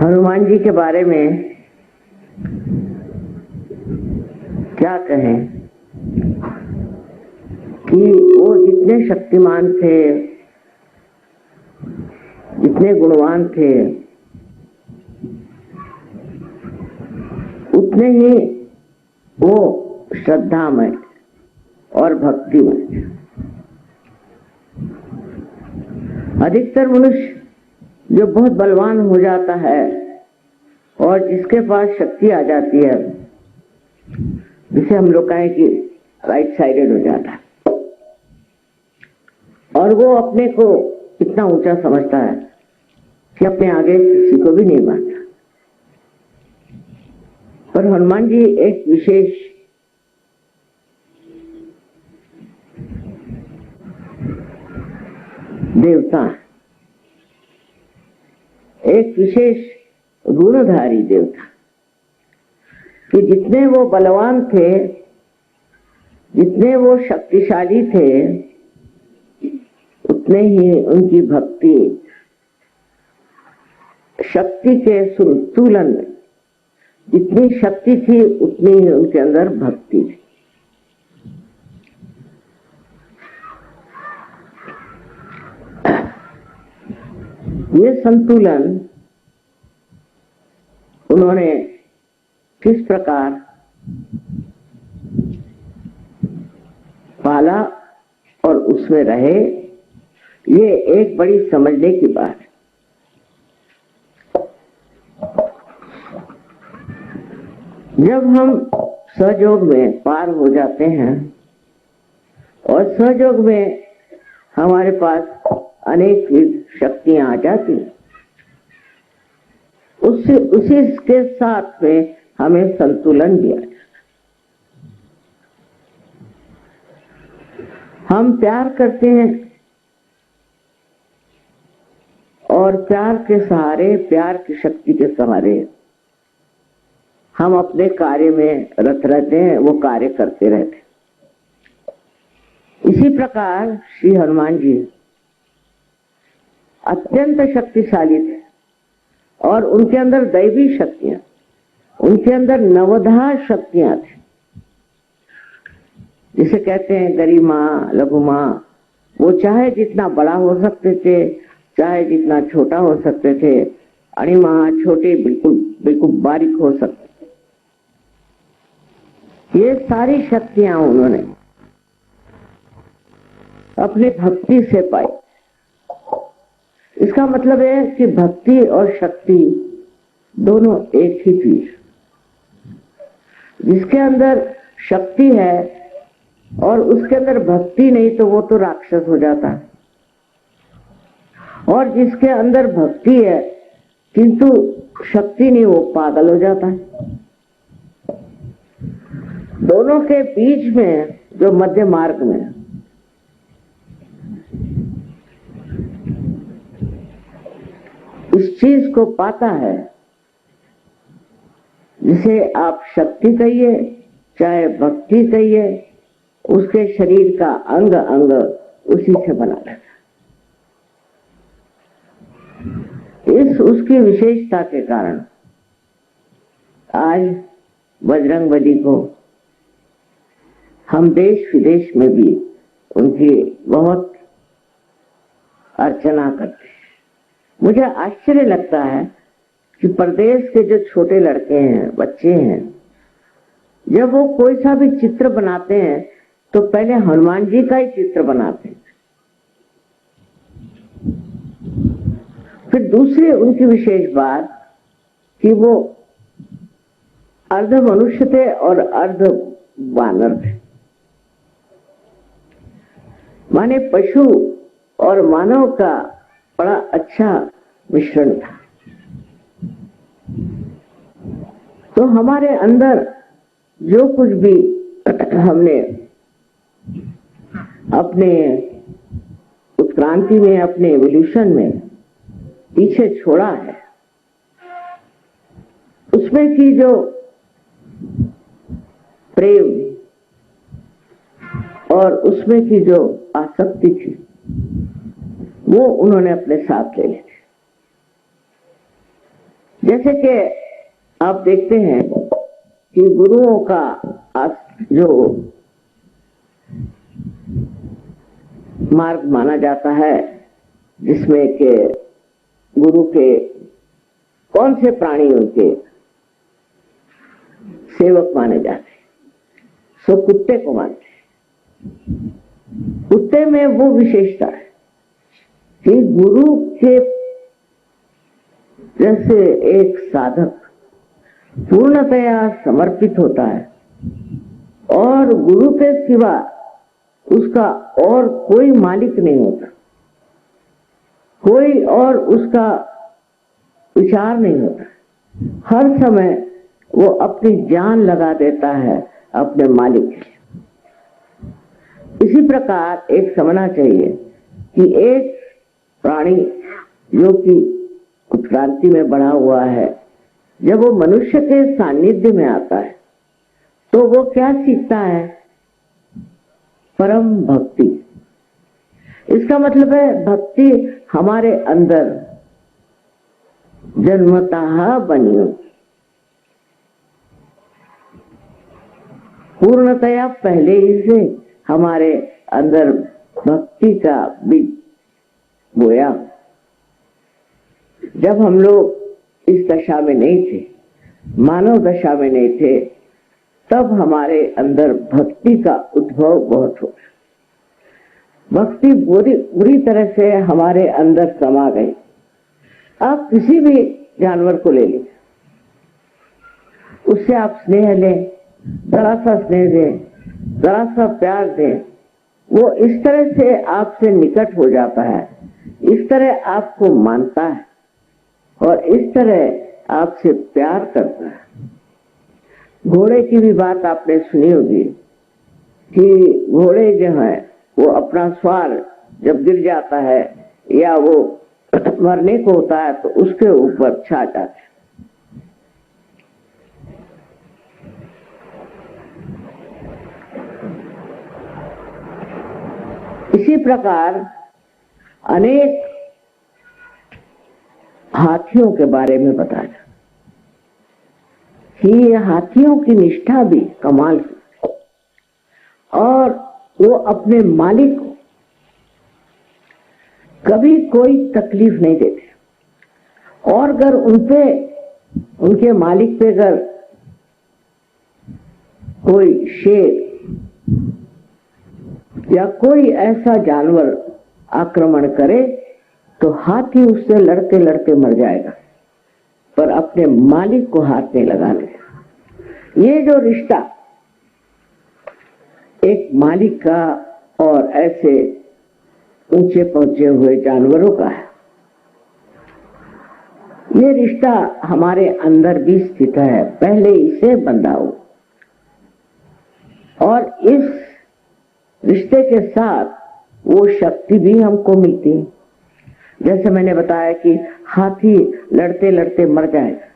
हनुमान जी के बारे में क्या कहें कि वो जितने शक्तिमान थे, जितने गुणवान थे, उतने ही वो श्रद्धामय और भक्तिमय। अधिकतर मनुष्य जो बहुत बलवान हो जाता है और जिसके पास शक्ति आ जाती है, जिसे हम लोग कहें कि राइट साइडेड हो जाता है, और वो अपने को इतना ऊंचा समझता है कि अपने आगे किसी को भी नहीं मानता। पर हनुमान जी एक विशेष देवता, एक विशेष गुणधारी देवता, कि जितने वो बलवान थे, जितने वो शक्तिशाली थे, उतने ही उनकी भक्ति, शक्ति के संतुलन में जितनी शक्ति थी उतनी ही उनके अंदर भक्ति थी। ये संतुलन उन्होंने किस प्रकार पाला और उसमें रहे, ये एक बड़ी समझने की बात है। जब हम सहयोग में पार हो जाते हैं और सहयोग में हमारे पास अनेक शक्तियां आ जाती, उसी के साथ में हमें संतुलन भी आ जाता। हम प्यार करते हैं और प्यार के सहारे, प्यार की शक्ति के सहारे हम अपने कार्य में रत रहते हैं, वो कार्य करते रहते हैं। इसी प्रकार श्री हनुमान जी अत्यंत शक्तिशाली थे और उनके अंदर दैवी शक्तियां, उनके अंदर नवधा शक्तियां थी, जिसे कहते हैं गरिमा, लघुमा। वो चाहे जितना बड़ा हो सकते थे, चाहे जितना छोटा हो सकते थे, अणिमा, छोटे, बिल्कुल बिल्कुल बारीक हो सकते। ये सारी शक्तियां उन्होंने अपनी भक्ति से पाई। इसका मतलब है कि भक्ति और शक्ति दोनों एक ही चीज। जिसके अंदर शक्ति है और उसके अंदर भक्ति नहीं, तो वो तो राक्षस हो जाता है, और जिसके अंदर भक्ति है किंतु शक्ति नहीं, वो पागल हो जाता है। दोनों के बीच में जो मध्य मार्ग में इस चीज को पाता है, जिसे आप शक्ति कहिए चाहे भक्ति कहिए, उसके शरीर का अंग अंग उसी से बना रहता है। इस उसकी विशेषता के कारण आज बजरंगबली को हम देश विदेश में भी उनकी बहुत अर्चना करते हैं। मुझे आश्चर्य लगता है कि प्रदेश के जो छोटे लड़के हैं, बच्चे हैं, जब वो कोई सा भी चित्र बनाते हैं तो पहले हनुमान जी का ही चित्र बनाते हैं। फिर दूसरी उनकी विशेष बात कि वो अर्ध मनुष्य थे और अर्ध वानर थे, माने पशु और मानव का बड़ा अच्छा मिश्रण था। तो हमारे अंदर जो कुछ भी हमने अपने उत्क्रांति में, अपने एवोल्यूशन में पीछे छोड़ा है, उसमें की जो प्रेम और उसमें की जो आसक्ति थी, वो उन्होंने अपने साथ ले ली। जैसे कि आप देखते हैं कि गुरुओं का जो मार्ग माना जाता है, जिसमें के गुरु के कौन से प्राणी उनके सेवक माने जाते हैं, सो कुत्ते को मानते हैं। कुत्ते में वो विशेषता है कि गुरु के जैसे एक साधक पूर्णतया समर्पित होता है और गुरु के सिवा उसका और कोई मालिक नहीं होता, कोई और उसका विचार नहीं होता। हर समय वो अपनी जान लगा देता है अपने मालिक के लिए। इसी प्रकार एक समझना चाहिए कि एक प्राणी जो कि उत्क्रांति में बढ़ा हुआ है, जब वो मनुष्य के सानिध्य में आता है तो वो क्या सीखता है? परम भक्ति। इसका मतलब है भक्ति हमारे अंदर जन्मतः बनी हो, पूर्णतया पहले ही से हमारे अंदर भक्ति का बीज बोया। जब हम लोग इस दशा में नहीं थे, मानव दशा में नहीं थे, तब हमारे अंदर भक्ति का उद्भव बहुत हो। भक्ति बुरी तरह से हमारे अंदर समा गई। आप किसी भी जानवर को ले लीजिए, उससे आप स्नेह लें, जरा सा स्नेह दें, जरा सा प्यार दें, वो इस तरह से आपसे निकट हो जाता है, इस तरह आपको मानता है और इस तरह आपसे प्यार करता है। घोड़े की भी बात आपने सुनी होगी कि घोड़े जो है वो अपना सवार जब गिर जाता है या वो मरने को होता है तो उसके ऊपर छा जाता है। इसी प्रकार अनेक हाथियों के बारे में बताया कि ये हाथियों की निष्ठा भी कमाल की, और वो अपने मालिक को कभी कोई तकलीफ नहीं देते। और अगर उनके मालिक पे अगर कोई शेर या कोई ऐसा जानवर आक्रमण करे तो हाथी उससे लड़ते लड़ते मर जाएगा, पर अपने मालिक को हाथ नहीं लगाने। ये जो रिश्ता एक मालिक का और ऐसे ऊंचे पहुंचे हुए जानवरों का है, ये रिश्ता हमारे अंदर भी स्थित है, पहले इसे बंधा हो। और इस रिश्ते के साथ वो शक्ति भी हमको मिलती है। जैसे मैंने बताया कि हाथी लड़ते लड़ते मर जाएगा,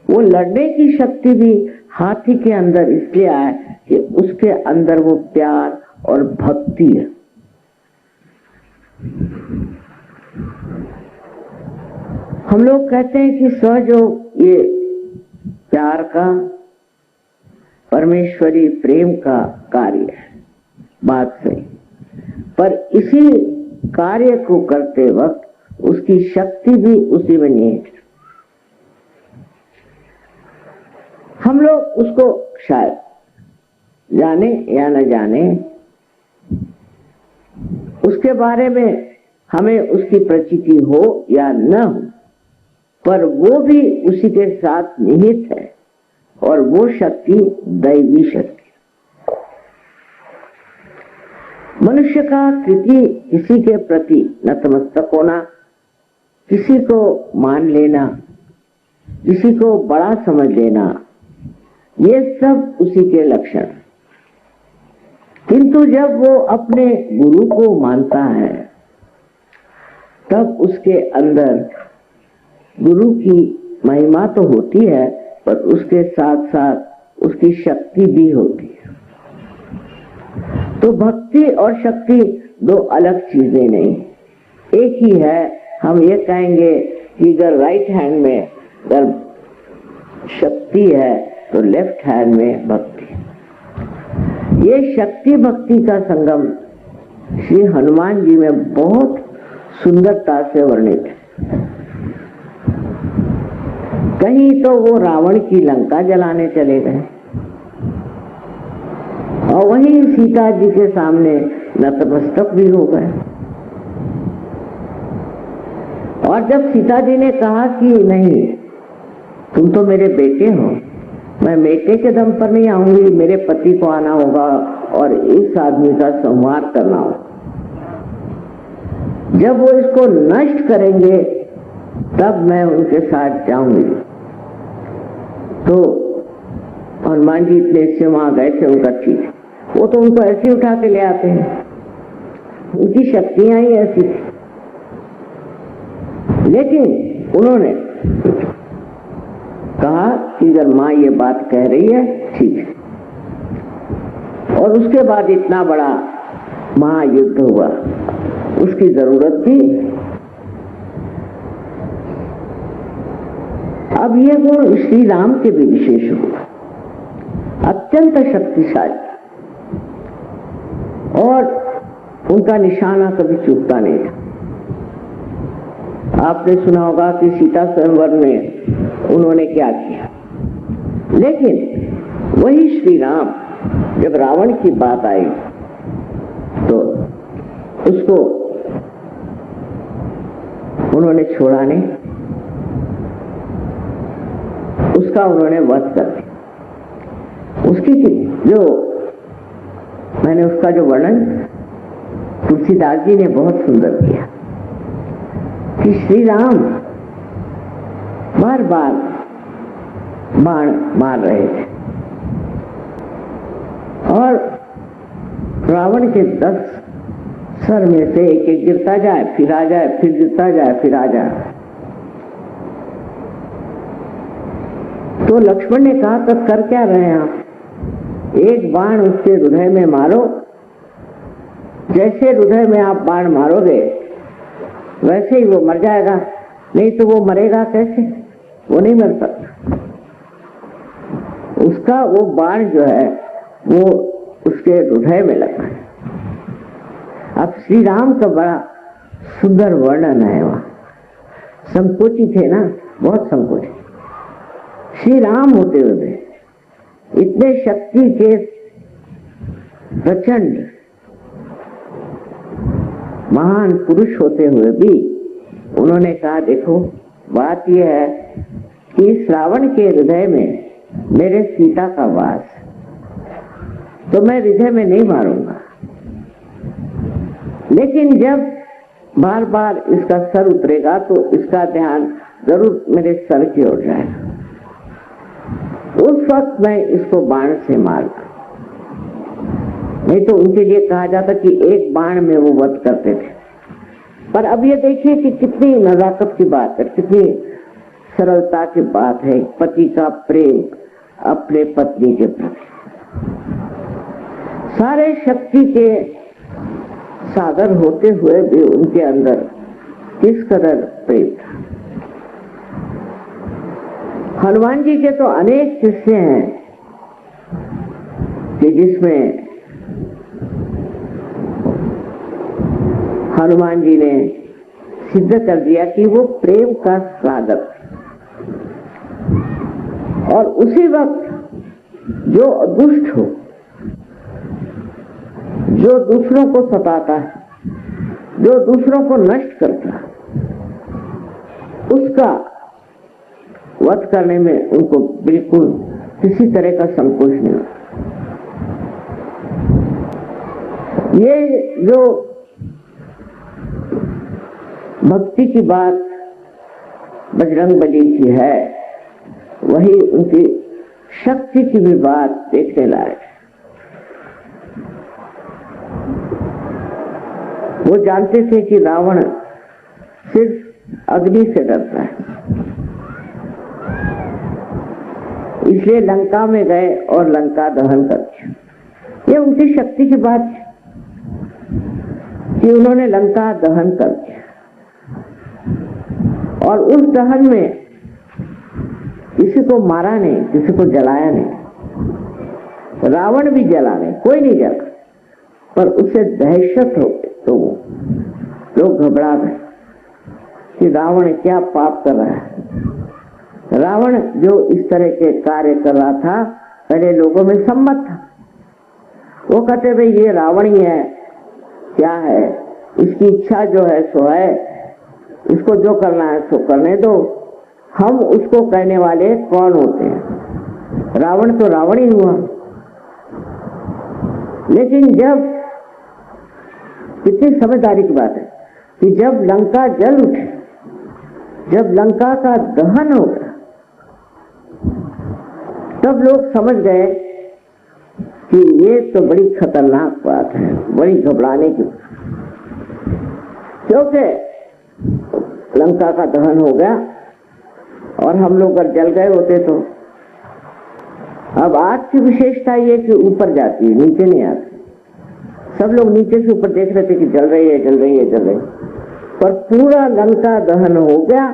वो लड़ने की शक्ति भी हाथी के अंदर इसलिए आए कि उसके अंदर वो प्यार और भक्ति है। हम लोग कहते हैं कि सहयोग ये प्यार का, परमेश्वरी प्रेम का कार्य है, बात सही, पर इसी कार्य को करते वक्त उसकी शक्ति भी उसी में निहित है। हम लोग उसको शायद जाने या न जाने, उसके बारे में हमें उसकी प्रचिति हो या न हो, पर वो भी उसी के साथ निहित है और वो शक्ति दैवी शक्ति। मनुष्य का कृति किसी के प्रति नतमस्तक होना, किसी को मान लेना, किसी को बड़ा समझ लेना, ये सब उसी के लक्षण। किंतु जब वो अपने गुरु को मानता है तब उसके अंदर गुरु की महिमा तो होती है, पर उसके साथ साथ उसकी शक्ति भी होती है। तो भक्ति और शक्ति दो अलग चीजें नहीं, एक ही है। हम ये कहेंगे कि अगर राइट हैंड में अगर शक्ति है तो लेफ्ट हैंड में भक्ति। ये शक्ति भक्ति का संगम श्री हनुमान जी में बहुत सुंदरता से वर्णित है। कहीं तो वो रावण की लंका जलाने चले गए और वहीं सीता जी के सामने नतमस्तक भी हो गए। और जब सीता जी ने कहा कि नहीं, तुम तो मेरे बेटे हो, मैं बेटे के दम पर नहीं आऊंगी, मेरे पति को आना होगा और इस आदमी का संहार करना होगा। जब वो इसको नष्ट करेंगे तब मैं उनके साथ जाऊंगी। तो हनुमान जी इतने से वहां गए थे, उनका ठीक, वो तो उनको ऐसे उठा के ले आते हैं, उनकी शक्तियां ही ऐसी थी। लेकिन उन्होंने कहा कि अगर माँ ये बात कह रही है ठीक है। और उसके बाद इतना बड़ा महायुद्ध हुआ, उसकी जरूरत थी। अब ये गुण श्री राम के भी विशेष हुआ, अत्यंत शक्तिशाली, और उनका निशाना कभी चूकता नहीं था। आपने सुना होगा कि सीता स्वयंवर में उन्होंने क्या किया। लेकिन वही श्री राम जब रावण की बात आई तो उसको उन्होंने छोड़ा नहीं, उसका उन्होंने वध कर दिया। उसकी जो मैंने उसका जो वर्णन तुलसीदास जी ने बहुत सुंदर किया कि श्री राम बार बार बाण मार रहे थे और रावण के 10 सर में से एक एक गिरता जाए, फिर आ जाए, फिर गिरता जाए, फिर आ जाए। तो लक्ष्मण ने कहा, तब कर क्या रहे हैं आप? एक बाण उसके हृदय में मारो, जैसे हृदय में आप बाण मारोगे वैसे ही वो मर जाएगा, नहीं तो वो मरेगा कैसे? वो नहीं मर सकता। उसका वो बाण जो है वो उसके हृदय में लगा है। अब श्री राम का बड़ा सुंदर वर्णन है वहां। संकोची थे ना, बहुत संकोची। श्री राम होते हुए इतने शक्ति के प्रचंड महान पुरुष होते हुए भी उन्होंने कहा, देखो बात यह है कि श्रावण के हृदय में मेरे सीता का वास, तो मैं हृदय में नहीं मारूंगा। लेकिन जब बार बार इसका सर उतरेगा तो इसका ध्यान जरूर मेरे सर की ओर जाएगा, उस वक्त मैं इसको बाण से मारूंगा। नहीं तो उनके लिए कहा जाता कि एक बाण में वो वध करते थे। पर अब ये देखिए कि कितनी नजाकत की बात है, कितनी सरलता की बात है, पति का प्रेम अपने पत्नी के प्रति। सारे शक्ति के सागर होते हुए भी उनके अंदर किस कदर प्रेम था। हनुमान जी के तो अनेक किस्से हैं कि जिसमें हनुमान जी ने सिद्ध कर दिया कि वो प्रेम का सागर, और उसी वक्त जो दुष्ट हो, जो दूसरों को सताता है, जो दूसरों को नष्ट करता है, उसका वध करने में उनको बिल्कुल किसी तरह का संकोच नहीं होता। ये जो भक्ति की बात बजरंगबली की है, वही उनकी शक्ति की भी बात देखने लायक है। वो जानते थे कि रावण सिर्फ अग्नि से डरता है, इसलिए लंका में गए और लंका दहन कर दिया। ये उनकी शक्ति की बात है कि उन्होंने लंका दहन कर दिया, और उस दहन में किसी को मारा नहीं, किसी को जलाया नहीं, रावण भी जला नहीं, कोई नहीं जला, पर उसे दहशत हो गई तो लोग घबरा गए कि रावण क्या पाप कर रहा है। रावण जो इस तरह के कार्य कर रहा था पहले लोगों में सम्मत था। वो कहते भाई ये रावण ही है, क्या है, इसकी इच्छा जो है सो है, इसको जो करना है सो करने दो, हम उसको कहने वाले कौन होते हैं, रावण तो रावण ही हुआ। लेकिन जब, कितनी समझदारी की बात है कि जब लंका जल उठे, जब लंका का दहन हो गया, तब लोग समझ गए कि ये तो बड़ी खतरनाक बात है, बड़ी घबराने की, क्योंकि लंका का दहन हो गया और हम लोग अगर जल गए होते तो। अब आग की विशेषता ये कि ऊपर जाती है, नीचे नहीं आती। सब लोग नीचे से ऊपर देख रहे थे कि जल रही है, जल रही है, जल रही है, पर पूरा लंका दहन हो गया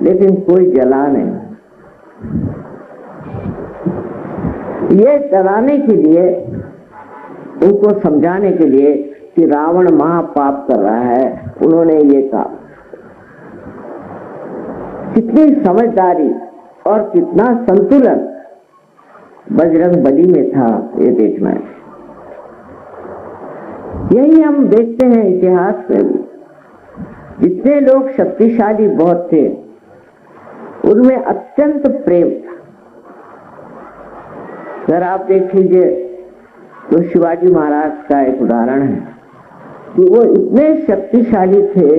लेकिन कोई जला नहीं। ये डराने के लिए, उनको समझाने के लिए कि रावण महापाप कर रहा है, उन्होंने ये कहा। कितनी समझदारी और कितना संतुलन बजरंगबली में था, ये देखना है। यही हम देखते हैं इतिहास में भी, जितने लोग शक्तिशाली बहुत थे उनमें अत्यंत प्रेम था। अगर आप देख लीजिए तो शिवाजी महाराज का एक उदाहरण है कि वो इतने शक्तिशाली थे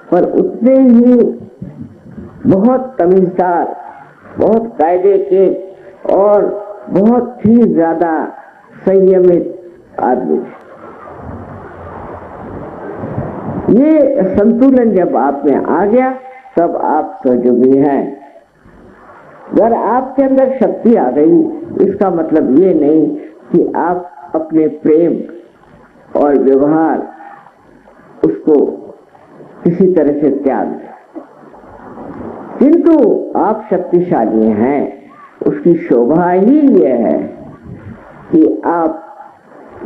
पर उतने ही बहुत तमीज़दार, बहुत कायदे के और बहुत ही ज्यादा संयमित आदमी थे। ये संतुलन जब आप में आ गया तब आप सहयोगी हैं। अगर आपके अंदर शक्ति आ गई, इसका मतलब ये नहीं कि आप अपने प्रेम और व्यवहार उसको किसी तरह से त्याग दें, किंतु आप शक्तिशाली हैं। उसकी शोभा ही ये है कि आप,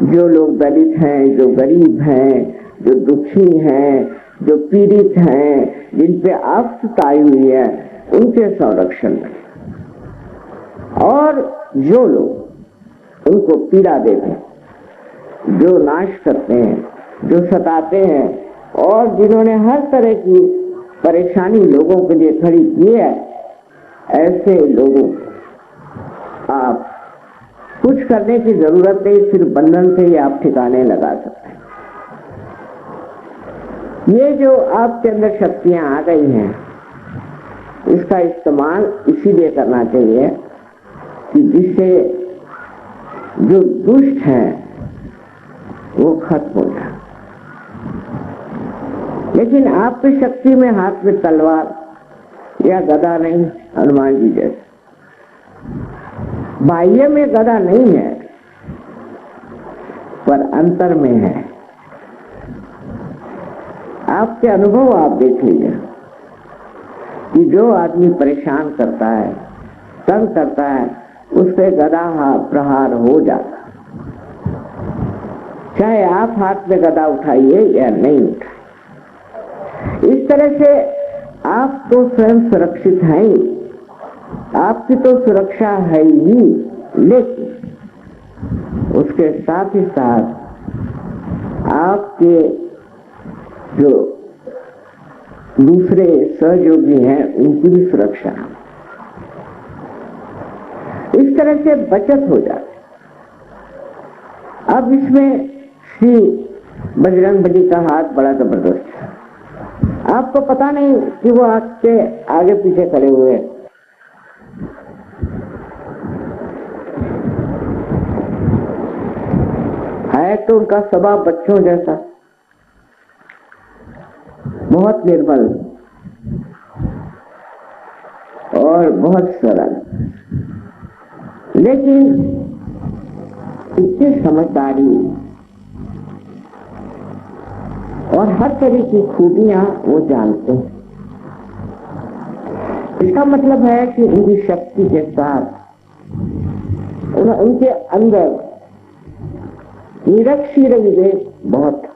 जो लोग दलित हैं, जो गरीब हैं, जो दुखी हैं, जो पीड़ित हैं, जिन पे आफत आई हुई है, उनके संरक्षण में, और जो लोग उनको पीड़ा देते हैं, जो नाश करते हैं, जो सताते हैं, और जिन्होंने हर तरह की परेशानी लोगों के लिए खड़ी की है, ऐसे लोगों आप कुछ करने की जरूरत नहीं, सिर्फ बंधन से ही आप ठिकाने लगा सकते हैं। ये जो आपके अंदर शक्तियां आ गई हैं, इसका इस्तेमाल इसीलिए करना चाहिए कि जिससे जो दुष्ट हैं वो खत्म हो जाए। लेकिन आपकी शक्ति में हाथ में तलवार या गदा नहीं, हनुमान जी जैसे बाह्य में गदा नहीं है, पर अंतर में है। आपके अनुभव आप देख लीजिए कि जो आदमी परेशान करता है, तंग करता है, उस पे गदा प्रहार हो जाता, चाहे आप हाथ में गदा उठाइए या नहीं उठाइए। इस तरह से आप तो स्वयं सुरक्षित हैं ही, आपकी तो सुरक्षा है ही, लेकिन उसके साथ ही साथ आपके जो दूसरे सहयोगी हैं उनकी भी सुरक्षा, इस तरह से बचत हो जाती। अब इसमें श्री बजरंगबली का हाथ बड़ा जबरदस्त है। आपको पता नहीं कि वो आपके आगे पीछे खड़े हुए हैं। है तो उनका स्वभाव बच्चों जैसा, बहुत निर्मल और बहुत सरल, लेकिन इतनी समझदारी और हर तरह की खूबियां वो जानते हैं। इसका मतलब है कि उनकी शक्ति के साथ उनके अंदर निरक्षीर विवेक बहुत